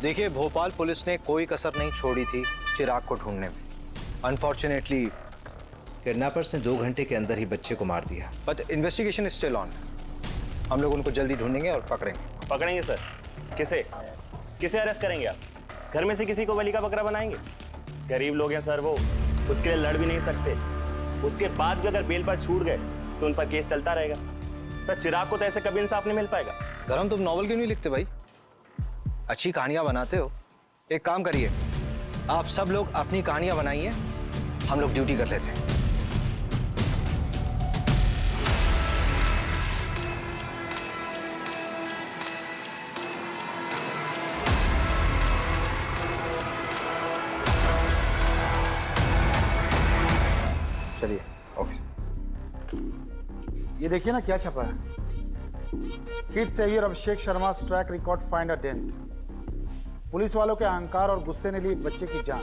देखिए, भोपाल पुलिस ने कोई कसर नहीं छोड़ी थी चिराग को ढूंढने में। अनफॉर्चुनेटली किडनैपर्स ने 2 घंटे के अंदर ही बच्चे को मार दिया। But investigation is still on. हम लोग उनको जल्दी ढूंढेंगे और पकड़ेंगे। पकड़ेंगे सर? किसे किसे अरेस्ट करेंगे आप? घर में से किसी को बलि का बकरा बनाएंगे? गरीब लोग हैं सर, वो खुद के लिए लड़ भी नहीं सकते। उसके बाद भी अगर बेल पर छूट गए तो उन पर केस चलता रहेगा। सर चिराग को तो ऐसे कभी इंसाफ नहीं मिल पाएगा। धर्म, तुम नॉवल क्यों नहीं लिखते भाई? अच्छी कहानियां बनाते हो। एक काम करिए, आप सब लोग अपनी कहानियां बनाइए, हम लोग ड्यूटी कर लेते हैं। चलिए। ओके। ये देखिए ना क्या छपा है। Kid saviour Abhishek Sharma track record find a dent. Police वालों के अहंकार और गुस्से ने ली एक बच्चे की जान।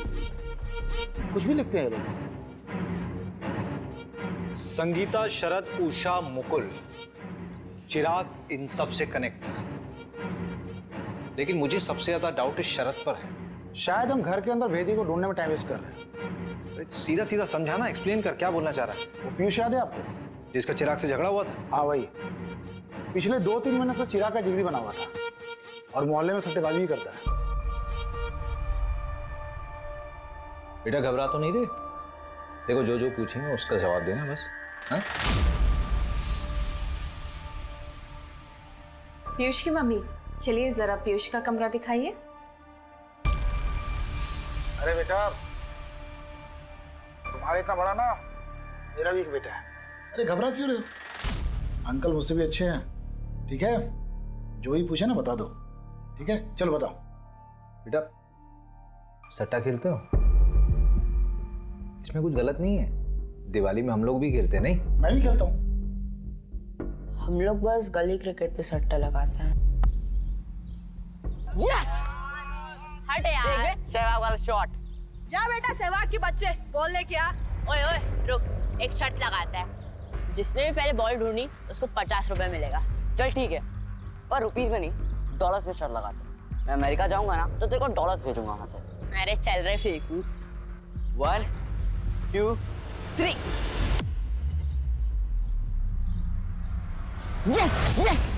कुछ भी लिखते हैं ये लोग। संगीता, शरद, उषा, मुकुल, चिराग इन सब से कनेक्ट था। लेकिन मुझे सबसे ज्यादा डाउट इस शरद पर है। शायद हम घर के अंदर भेदी को ढूंढने में टाइम वेस्ट कर रहे हैं। सीधा सीधा समझाना, एक्सप्लेन कर, क्या बोलना चाह रहा है? वो पीयूष याद है आपको, जिसका चिराग से झगड़ा हुआ था? हाँ वही। पिछले 2-3 महीने से चिराग का जिगरी बना हुआ था और मोहल्ले में सट्टेबाजी भी करता है। बेटा घबरा तो नहीं रहे? देखो, जो जो पूछेंगे उसका जवाब देना बस। हाँ? पीयूष की मम्मी, चलिए जरा पीयूष का कमरा दिखाइए। अरे बेटा, तुम्हारा इतना बड़ा ना मेरा भी एक बेटा है। अरे घबरा क्यों रहे हो? अंकल मुझसे भी अच्छे हैं, ठीक है? जो ही पूछे ना बता दो, ठीक है? चलो बताओ। बेटा, सट्टा खेलते हो? इसमें कुछ गलत नहीं है। दिवाली में हम लोग भी खेलते हैं, नहीं? मैं भी खेलता हूँ। हम लोग बस गली क्रिकेट पे सट्टा लगाते हैं। हट यार। सहवाग वाला शॉट। जा बेटा सहवाग के बच्चे, बॉल लेके आ। ओए ओए रुक, एक शर्त लगाता है, जिसने भी पहले बॉल ढूंढी उसको 50 रुपए मिलेगा। चल ठीक है, पर रुपीस में नहीं, डॉलर्स में शर्त लगाते हैं। मैं अमेरिका जाऊंगा ना तो तेरे को डॉलर्स भेजूंगा वहां से। अरे चल रहे फेंकू। 1 2 3। Yes yes.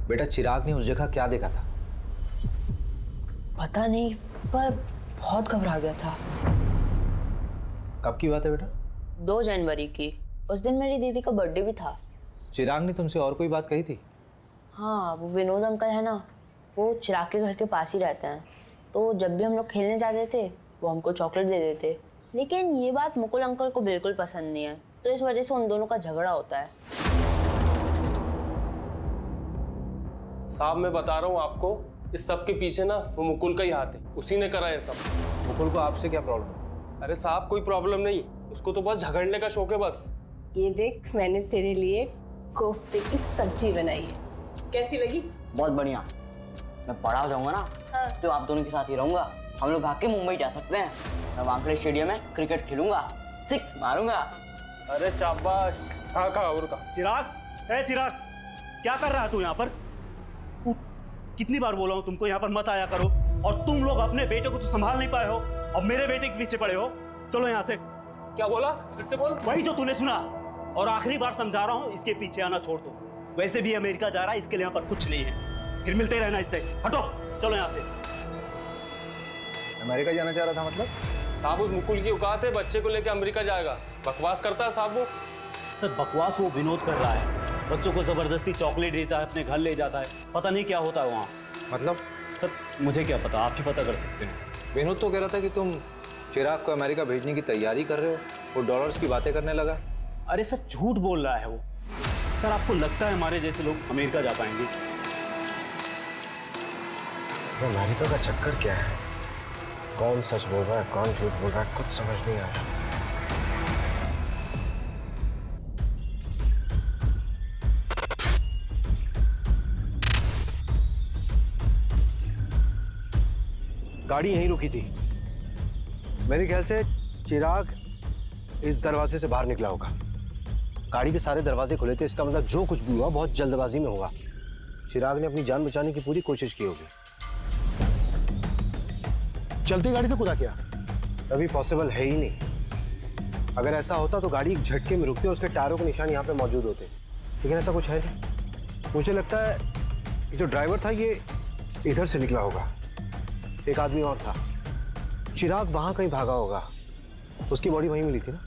बेटा, चिराग ने उस जगह क्या देखा था? पता नहीं, पर बहुत घबरा गया था। कब की बात है बेटा? 2 जनवरी की। उस दिन मेरी दीदी का बर्थडे भी था। चिराग ने तुमसे और कोई बात कही थी? हाँ, वो विनोद अंकल है ना, वो चिराग के घर के पास ही रहते हैं। तो जब भी हम लोग खेलने जाते थे वो हमको चॉकलेट दे देते। लेकिन ये बात मुकुल अंकल को बिल्कुल पसंद नहीं है, तो इस वजह से उन दोनों का झगड़ा होता है। साहब मैं बता रहा हूँ आपको, इस सब के पीछे ना वो मुकुल का ही हाथ है। उसी ने करा है सब। मुकुल को आपसे क्या प्रॉब्लम? अरे साहब कोई प्रॉब्लम नहीं, उसको तो बस झगड़ने का शौक है बस। ये देख, मैंने तेरे लिए कोफ्ते की सब्जी बनाई है, कैसी लगी? बहुत बढ़िया। मैं बड़ा हो जाऊंगा ना तो आप दोनों के साथ ही रहूंगा। हम लोग भाग के मुंबई जा सकते हैं। मैं वानखेड़े स्टेडियम में क्रिकेट खेलूंगा, 6 मारूंगा। अरे शाबाश। कहा और कहा। चिराग, ए चिराग, क्या कर रहा है तू यहाँ पर? कितनी बार बोला हूँ तुमको यहाँ पर मत आया करो, और तुम लोग अपने बेटे को तो संभाल नहीं पाए हो, अब मेरे बेटे के पीछे पड़े हो। चलो यहाँ से। क्या बोला? फिर से बोल। वही जो तूने सुना, और आखिरी बार समझा रहा हूँ, इसके पीछे आना छोड़ दो। वैसे भी अमेरिका जा रहा है, इसके लिए यहाँ पर कुछ नहीं है। फिर मिलते रहना इससे। हटो, चलो यहाँ से। अमेरिका जाना चाह रहा था मतलब? साहब उस मुकुल की औकात है, बच्चे को लेकर अमेरिका जाएगा। बकवास करता है साहब वो। सर बकवास वो विनोद कर रहा है, बच्चों को जबरदस्ती चॉकलेट देता है, अपने घर ले जाता है, पता नहीं क्या होता है वहाँ। मतलब? सर मुझे क्या पता, आप ही पता कर सकते हैं। विनोद तो कह रहा था कि तुम चिराग को अमेरिका भेजने की तैयारी कर रहे हो, वो डॉलर्स की बातें करने लगा। अरे सर झूठ बोल रहा है वो। सर आपको लगता है हमारे जैसे लोग अमेरिका जा पाएंगे? अमेरिका का चक्कर क्या है? कौन सच बोल रहा है, कौन झूठ बोल रहा है, कुछ समझ नहीं आ रहा। गाड़ी यहीं रुकी थी। मेरे ख्याल से चिराग इस दरवाजे से बाहर निकला होगा। गाड़ी के सारे दरवाजे खुले थे, इसका मतलब जो कुछ भी हुआ बहुत जल्दबाजी में हुआ। चिराग ने अपनी जान बचाने की पूरी कोशिश की होगी। चलती गाड़ी से कूदा क्या? अभी पॉसिबल है ही नहीं। अगर ऐसा होता तो गाड़ी एक झटके में रुकती और उसके टायरों के निशान यहाँ पे मौजूद होते, लेकिन ऐसा कुछ है नहीं। मुझे लगता है ये जो ड्राइवर था ये इधर से निकला होगा। एक आदमी और था, चिराग वहां कहीं भागा होगा, उसकी बॉडी वहीं मिली थी ना।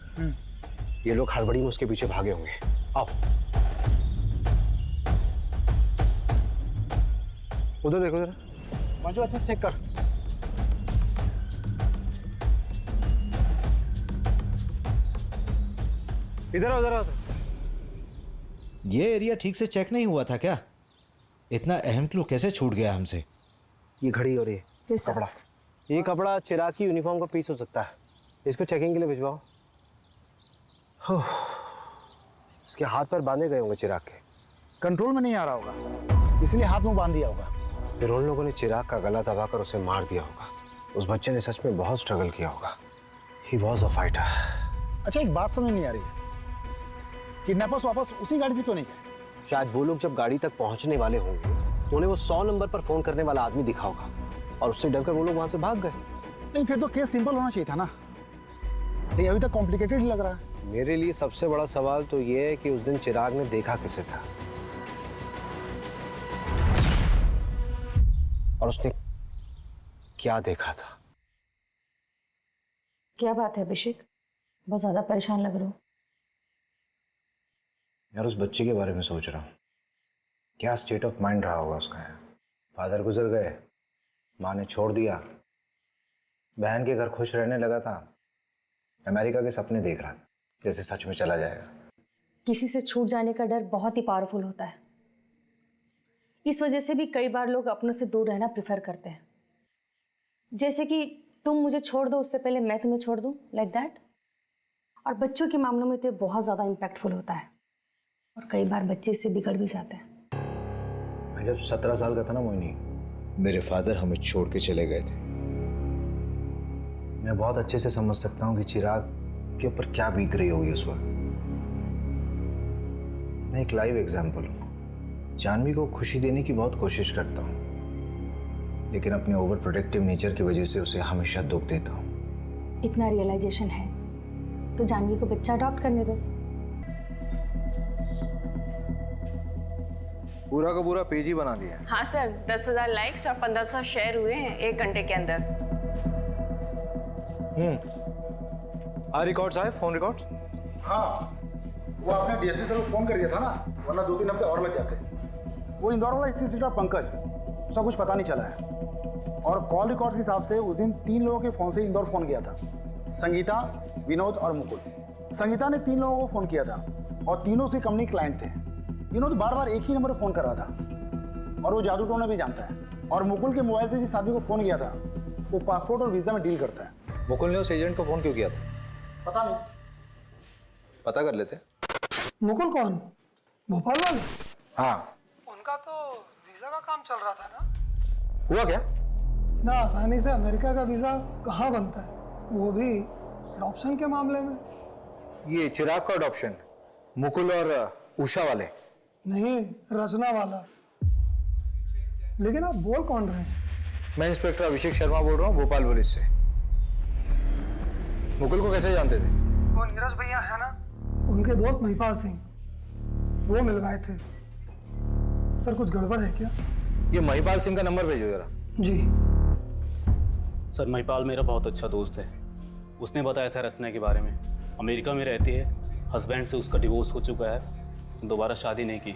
ये लोग हड़बड़ी में उसके पीछे भागे होंगे। आओ उधर देखो जरा। मंजू अच्छा चेक कर। इधर आओ, इधर आओ। ये एरिया ठीक से चेक नहीं हुआ था क्या? इतना अहम क्लू कैसे छूट गया हमसे? ये घड़ी और ये कपड़ा, ये कपड़ा चिराग की यूनिफॉर्म का पीस हो सकता है। इसको चेकिंग के लिए भिजवाओ। उसके हाथ पर बांधे गए होंगे चिराग के। कंट्रोल में नहीं आ रहा होगा, इसलिए हाथ में बांध दिया होगा। फिर उन लोगों ने चिराग का गला दबाकर उसे मार दिया होगा। उस बच्चे ने सच में बहुत स्ट्रगल किया होगा। He was a fighter. अच्छा, एक बात समझ नहीं आ रही है, किडनैपर्स वापस उसी गाड़ी से क्यों नहीं गए? शायद वो लोग जब गाड़ी तक पहुंचने वाले होंगे तो उन्हें वो 100 नंबर पर फोन करने वाला आदमी दिखा होगा और उससे डरकर वो लोग वहां से भाग गए। नहीं, फिर तो केस सिंपल होना चाहिए था ना। ये अभी तक कॉम्प्लिकेटेड लग रहा है। मेरे लिए सबसे बड़ा सवाल तो ये है कि उस दिन चिराग ने देखा किसे था और उसने क्या देखा था। क्या बात है अभिषेक, बहुत ज्यादा परेशान लग रहे हो। यार उस बच्चे के बारे में सोच रहा हूँ, क्या स्टेट ऑफ माइंड रहा होगा उसका। फादर गुजर गए, माँ ने छोड़ दिया, बहन के घर खुश रहने लगा था, अमेरिका के सपने देख रहा था जैसे सच में चला जाएगा। किसी से छूट जाने का डर बहुत ही पावरफुल होता है। इस वजह से भी कई बार लोग अपनों से दूर रहना प्रेफर करते हैं। जैसे कि तुम मुझे छोड़ दो उससे पहले मैं तुम्हें छोड़ दूं, लाइक दैट। और बच्चों के मामलों में तो बहुत ज़्यादा इम्पैक्टफुल होता है और कई बार बच्चे इससे बिगड़ भी जाते हैं। मैं जब 17 साल का था ना मोहिनी, मेरे फादर हमें छोड़ के चले गए थे। मैं बहुत अच्छे से समझ सकता हूँ कि चिराग के ऊपर क्या बीत रही होगी उस वक्त। मैं एक लाइव एग्जाम्पल हूँ। जानवी को खुशी देने की बहुत कोशिश करता हूँ, लेकिन अपने ओवर प्रोटेक्टिव नेचर की वजह से उसे हमेशा दुख देता हूँ। इतना रियलाइजेशन है तो जानवी को बच्चा अडॉप्ट करने दो। पूरा का पूरा पेज ही बना दिया। हाँ सर, 10,000 लाइक्स और 1500 शेयर हुए हैं 1 घंटे के अंदर। रिकॉर्ड्स आए, फोन रिकॉर्ड्स। हाँ, वो आपने डीएसपी सर को फोन कर दिया था ना, वरना 2-3 हफ्ते और लग जाते। वो इंदौर वाला इंस्टीट्यूट पंकज, उसका कुछ पता नहीं चला है। और कॉल रिकॉर्ड्स के हिसाब से उस दिन 3 लोगों के फोन से इंदौर फोन किया था, संगीता, विनोद और मुकुल। संगीता ने 3 लोगों को फोन किया था और तीनों से कंपनी क्लाइंट थे। विनोद बार बार एक ही नंबर पर फोन कर रहा था और वो जादू टोना भी जानता है। और मुकुल के मोबाइल से जिस आदमी को फोन किया था वो पासपोर्ट और वीजा में डील करता है। मुकुल ने उस एजेंट को फोन क्यों किया था? पता नहीं, पता कर लेते। मुकुल कौन? भोपाल वाले? हाँ, उनका तो वीजा का काम चल रहा था ना। हुआ क्या? ना आसानी से अमेरिका का वीजा कहाँ बनता है, वो भी अडॉप्शन के मामले में। ये चिराग का अडॉप्शन मुकुल और उषा वाले? नहीं, रचना वाला। लेकिन आप बोल कौन रहे हैं? मैं इंस्पेक्टर अभिषेक शर्मा बोल रहा हूँ, भोपाल पुलिस से। मुकुल को कैसे जानते थे? वो नीरज भैया है ना, उनके दोस्त महिपाल सिंह, वो मिलवाए थे। सर कुछ गड़बड़ है क्या? ये महिपाल सिंह का नंबर भेजो जरा। जी सर, महिपाल मेरा बहुत अच्छा दोस्त है। उसने बताया था रचना के बारे में। अमेरिका में रहती है, हस्बैंड से उसका डिवोर्स हो चुका है, दोबारा शादी नहीं की,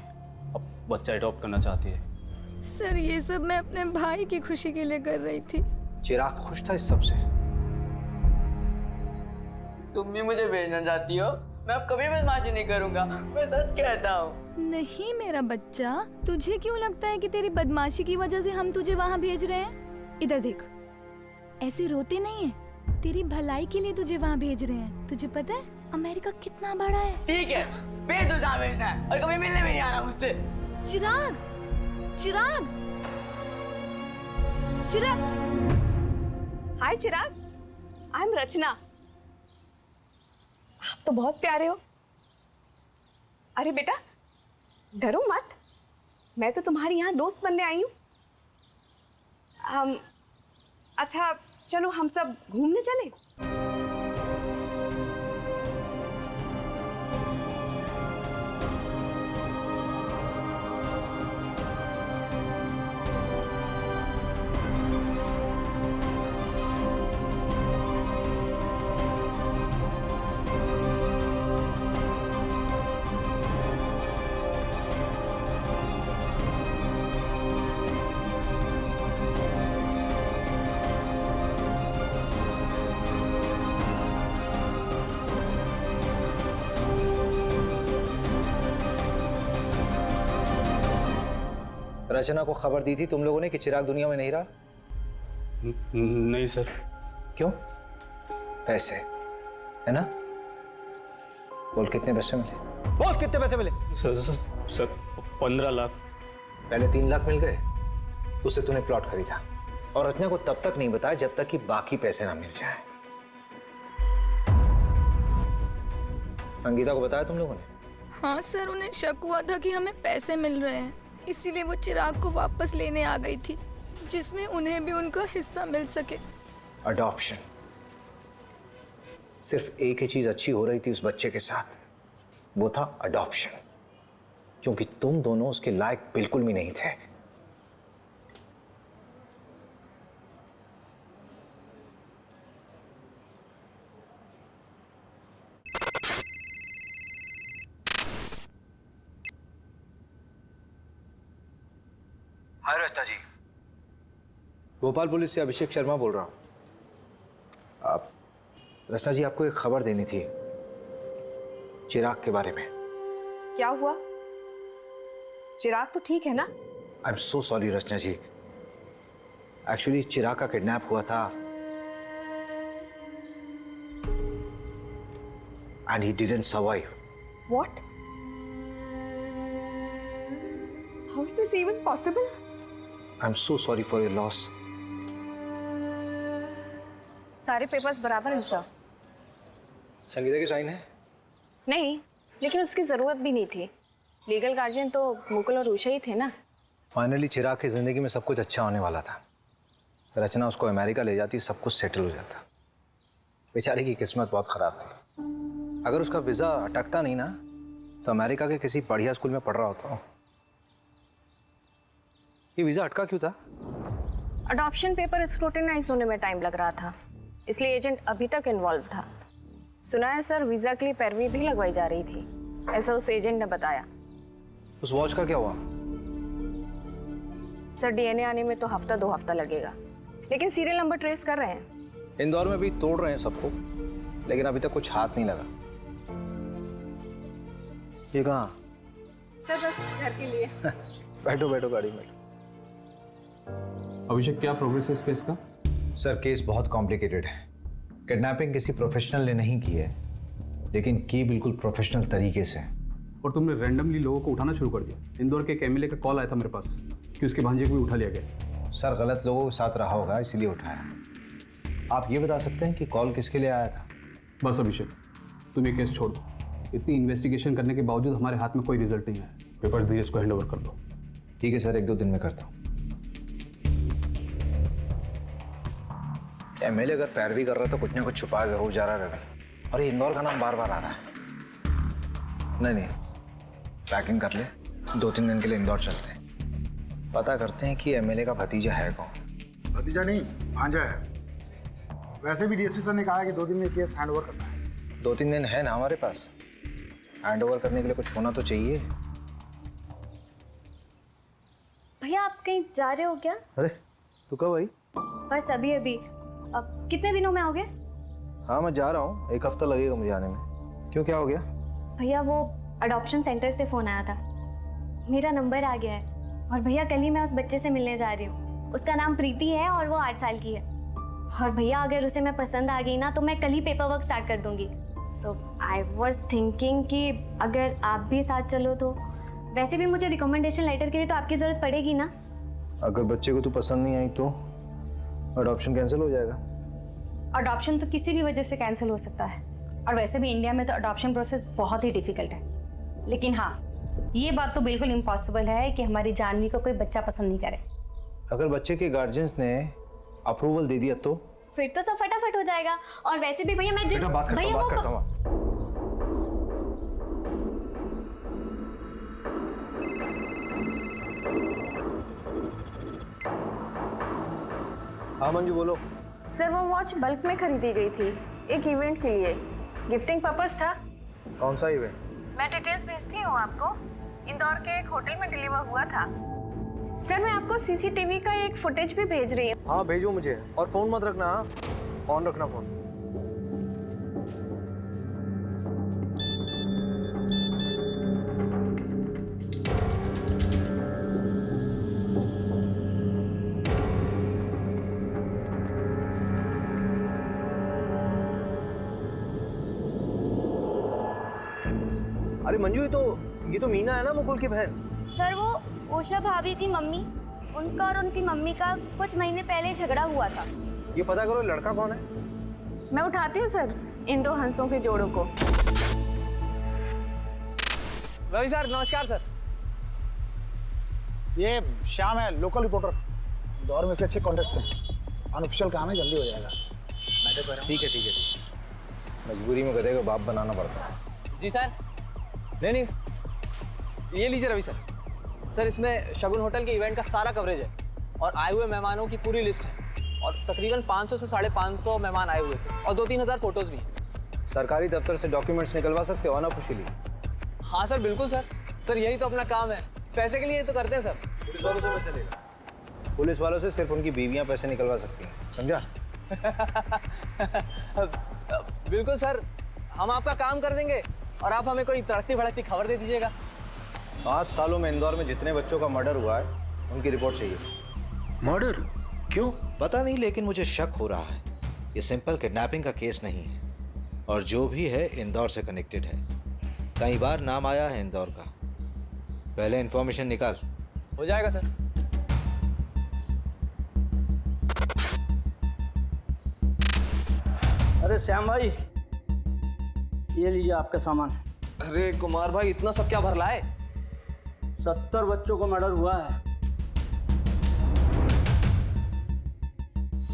अब बच्चा अडॉप्ट करना चाहती है। सर ये सब मैं अपने भाई की खुशी के लिए कर रही थी। चिराग खुश था इस सब से। तुम भी मुझे भेजना चाहती हो? मैं अब कभी बदमाशी नहीं करूंगा, मैं सच कहता हूँ। नहीं मेरा बच्चा, तुझे क्यों लगता है कि तेरी बदमाशी की वजह से हम तुझे वहाँ भेज रहे हैं? इधर देख, ऐसे रोते नहीं है, तेरी भलाई के लिए तुझे वहाँ भेज रहे हैं। तुझे पता है अमेरिका कितना बड़ा है? ठीक है, भेज दो जहाँ भेजना है, और कभी मिलने भी नहीं आना मुझसे। चिराग, चिराग, चिराग। हाय चिराग, आई एम रचना। आप तो बहुत प्यारे हो। अरे बेटा डरो मत, मैं तो तुम्हारी यहाँ दोस्त बनने आई हूँ। अच्छा चलो हम सब घूमने चले। रचना को खबर दी थी तुम लोगों ने कि चिराग दुनिया में नहीं रहा? नहीं सर। क्यों? पैसे है ना? बोल कितने पैसे मिले? बोल कितने पैसे मिले? सर 15 लाख। पहले 3 लाख मिल गए, उससे तूने प्लॉट खरीदा और रचना को तब तक नहीं बताया जब तक कि बाकी पैसे ना मिल जाए। संगीता को बताया तुम लोगों ने? हाँ सर, उन्हें शक हुआ था कि हमें पैसे मिल रहे हैं, इसीलिए वो चिराग को वापस लेने आ गई थी, जिसमें उन्हें भी उनका हिस्सा मिल सके। अडॉप्शन। सिर्फ एक ही चीज अच्छी हो रही थी उस बच्चे के साथ, वो था अडॉप्शन, क्योंकि तुम दोनों उसके लायक बिल्कुल भी नहीं थे। हाय रचना जी, भोपाल पुलिस से अभिषेक शर्मा बोल रहा हूं। आप रचना जी, आपको एक खबर देनी थी चिराग के बारे में। क्या हुआ? चिराग तो ठीक है ना? I am so sorry Rachna ji, actually Chirag का किडनैप हुआ था and he didn't survive. What? How is this even possible? I am so sorry for your loss. सारे पेपर्स बराबर हैं सर। संगीता की साइन है? नहीं, लेकिन उसकी ज़रूरत भी नहीं थी। लीगल गार्जियन तो मुकुल और उषा ही थे ना। फाइनली चिराग की जिंदगी में सब कुछ अच्छा होने वाला था। रचना उसको अमेरिका ले जाती, सब कुछ सेटल हो जाता। बेचारी की किस्मत बहुत खराब थी। अगर उसका वीजा अटकता नहीं ना, तो अमेरिका के किसी बढ़िया स्कूल में पढ़ रहा होता। ये वीजा अटका क्यों था? अडॉप्शन पेपर स्क्रूटिनाइज होने में टाइम लग रहा था, इसलिए एजेंट अभी तक इन्वॉल्व था। सुना है सर, वीजा के लिए पैरवी भी लगवाई जा रही थी, ऐसा उस एजेंट ने बताया। उस वॉच का क्या हुआ? सर डीएनए आने में तो हफ्ता 2 हफ्ता लगेगा, लेकिन सीरियल नंबर ट्रेस कर रहे हैं। इंदौर में भी तोड़ रहे हैं सबको, लेकिन अभी तक कुछ हाथ नहीं लगा। ये कहाँ? सर बस घर के लिए। बैठो बैठो गाड़ी में। अभिषेक, क्या प्रोग्रेस है इस केस का? सर केस बहुत कॉम्प्लिकेटेड है। किडनैपिंग किसी प्रोफेशनल ने नहीं की है, लेकिन की बिल्कुल प्रोफेशनल तरीके से। और तुमने रैंडमली लोगों को उठाना शुरू कर दिया। इंदौर के एक एमएलए का कॉल आया था मेरे पास कि उसके भांजे को भी उठा लिया गया। सर गलत लोगों के साथ रहा होगा, इसीलिए उठाया। आप ये बता सकते हैं कि कॉल किसके लिए आया था? बस अभिषेक, तुम ये केस छोड़ दो। इतनी इन्वेस्टिगेशन करने के बावजूद हमारे हाथ में कोई रिजल्ट नहीं आया। पेपर धीरज को हैंड ओवर कर दो। ठीक है सर, 1-2 दिन में करता हूँ। एमएलए अगर पैरवी कर रहा है तो कुछ ना कुछ छुपा जरूर जा रहा है रवि। और ये इंदौर का नाम बार बार आ रहा है। नहीं, पैकिंग कर ले, 2-3 दिन के लिए इंदौर चलते हैं। पता करते हैं कि एमएलए का भतीजा है कौन। भतीजा नहीं, भांजा है। वैसे भी डीएसपी सर ने कहा है कि 2 दिन में केस हैंड ओवर करना है। 2-3 दिन है ना हमारे पास, हैंड ओवर करने के लिए कुछ होना तो चाहिए। भैया आप कहीं जा रहे हो क्या? अरे तू कब आई? बस अभी अभी। अब कितने दिनों में आओगे? हाँ मैं जा रहा हूँ, 1 हफ्ता लगेगा मुझे आने में। क्यों, क्या हो गया? भैया वो अडॉप्शन सेंटर से फ़ोन आया था, मेरा नंबर आ गया है। और भैया कल ही मैं उस बच्चे से मिलने जा रही हूँ। उसका नाम प्रीति है और वो 8 साल की है। और भैया अगर उसे मैं पसंद आ गई ना, तो मैं कल ही पेपर वर्क स्टार्ट कर दूँगी। सो आई वॉज थिंकिंग कि अगर आप भी साथ चलो तो। वैसे भी मुझे रिकमेंडेशन लेटर के लिए तो आपकी ज़रूरत पड़ेगी ना। अगर बच्चे को तू पसंद नहीं आई तो अडॉप्शन कैंसिल हो जाएगा। अडॉप्शन तो किसी भी वजह से कैंसिल हो सकता है। और वैसे भी इंडिया में तो अडॉप्शन प्रोसेस बहुत ही डिफिकल्ट है। लेकिन हाँ, ये बात तो बिल्कुल इम्पॉसिबल है कि हमारी जानवी को कोई बच्चा पसंद नहीं करे। अगर बच्चे के गार्जियंस ने अप्रूवल दे दिया तो फिर तो सब फटाफट हो जाएगा। और वैसे भी भैया मैं बेटा बात करता हूँ। हाँ मंजू बोलो। सर वो वॉच बल्क में खरीदी गई थी एक इवेंट के लिए, गिफ्टिंग पर्पस था। कौन सा इवेंट? मैं डिटेल्स भेजती हूँ आपको। इंदौर के एक होटल में डिलीवर हुआ था। सर मैं आपको सीसीटीवी का एक फुटेज भी भेज रही हूँ। हाँ भेजो मुझे, और फोन मत रखना, ऑन रखना फोन। अरे मंजू, ये तो मीना है ना, मुकुल की बहन। सर वो उषा भाभी की मम्मी, उनका और उनकी मम्मी का कुछ महीने पहले झगड़ा हुआ था। ये पता करो लड़का कौन है। मैं उठाती हूँ सर इन दो हंसों के जोड़ों को। रवि सर नमस्कार सर। ये श्याम है, लोकल रिपोर्टर। दौर में से अच्छे कॉन्टेक्ट्स हैं। अनऑफिशियल काम है, जल्दी हो जाएगा। मैं तो कह रहा हूँ। ठीक है। मजबूरी में गधे को बाप बनाना पड़ता है। जी सर। नहीं, ये लीजिए रवि सर। सर इसमें शगुन होटल के इवेंट का सारा कवरेज है और आए हुए मेहमानों की पूरी लिस्ट है और तकरीबन 500 से 550 मेहमान आए हुए थे और 2-3 हज़ार फोटोज भी हैं। सरकारी दफ्तर से डॉक्यूमेंट्स निकलवा सकते हो अनऑफिशियली? हाँ सर बिल्कुल सर। सर यही तो अपना काम है, पैसे के लिए तो करते हैं सर। पुलिस वालों से पैसे लेगा? पुलिस वालों से सिर्फ उनकी बीवियां पैसे निकलवा सकती हैं, समझा? बिल्कुल सर, हम आपका काम कर देंगे और आप हमें कोई तड़कती भड़कती खबर दे दीजिएगा। 5 सालों में इंदौर में जितने बच्चों का मर्डर हुआ है उनकी रिपोर्ट चाहिए। मर्डर? क्यों? पता नहीं, लेकिन मुझे शक हो रहा है ये सिंपल किडनैपिंग का केस नहीं है और जो भी है इंदौर से कनेक्टेड है। कई बार नाम आया है इंदौर का। पहले इंफॉर्मेशन निकाल। हो जाएगा सर। अरे श्याम भाई, ये लीजिए आपका सामान। अरे कुमार भाई, इतना सब क्या भर लाए? 70 बच्चों को मर्डर हुआ है।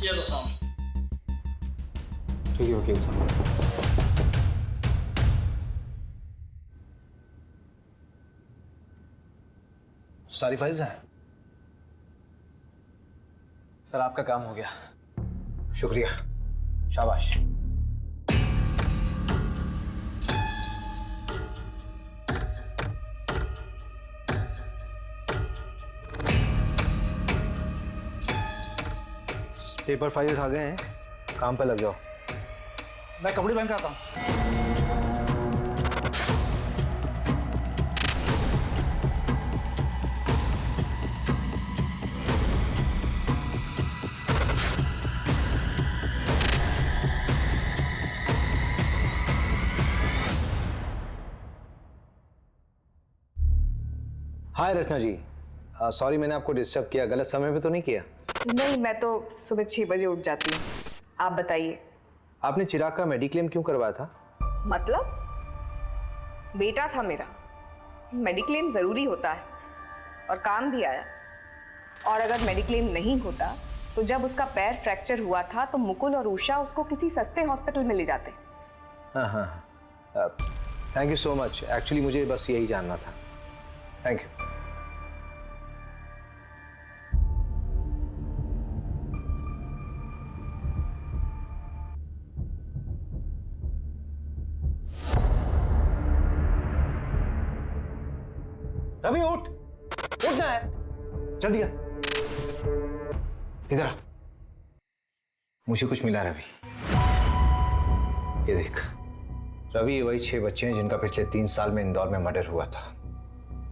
ये लो सामान। ठीक है वकील साहब। सारी फाइल्स हैं? सर आपका काम हो गया। शुक्रिया, शाबाश। पेपर फाइल्स आ गए हैं, काम पे लग जाओ। मैं कपड़े पहन के आता हूँ। हाय रचना जी, सॉरी मैंने आपको डिस्टर्ब किया। गलत समय पे तो नहीं किया? नहीं, मैं तो सुबह 6 बजे उठ जाती हूँ। आप बताइए। आपने चिराग का मेडिक्लेम क्यों करवाया था? मतलब बेटा था मेरा, मेडिक्लेम ज़रूरी होता है और काम भी आया। और अगर मेडिक्लेम नहीं होता तो जब उसका पैर फ्रैक्चर हुआ था तो मुकुल और उषा उसको किसी सस्ते हॉस्पिटल में ले जाते। हाँ, thank you so much. Actually मुझे बस यही जानना था। Thank you. रवि उठना है, जल्दी आ। इधर आ, मुझे कुछ मिला रवि। ये देख रवि, ये वही 6 बच्चे हैं जिनका पिछले 3 साल में इंदौर में मर्डर हुआ था।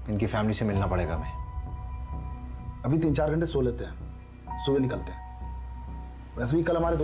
इनकी फैमिली से मिलना पड़ेगा हमें। अभी 3-4 घंटे सो लेते हैं, सुबह निकलते हैं। वैसे भी कल हमारे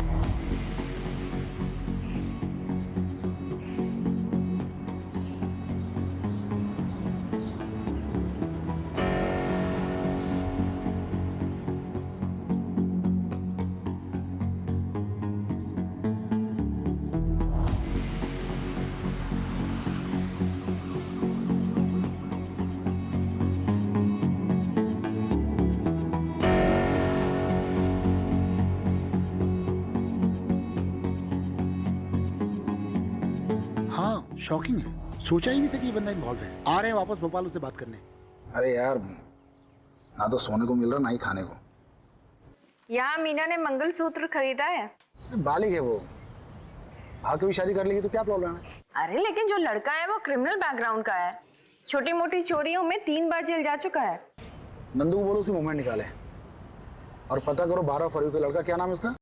शॉकिंग है, सोचा ही नहीं था कि ये बंदा इन्वॉल्व है। आ रहे हैं वापस भोपाल उससे बात करने। अरे यार, ना तो सोने को मिल रहा ना ही खाने को। यहाँ मीना ने मंगलसूत्र खरीदा है। बालिग है वो, भाग के भी शादी कर लेगी तो क्या प्रॉब्लम है? अरे लेकिन जो लड़का है वो क्रिमिनल बैकग्राउंड का है, छोटी मोटी चोरियों में 3 बार जेल जा चुका है। नंदू को बोलो उसकी मूवमेंट निकाले और पता करो 12 फरवरी का लड़का, क्या नाम है उसका?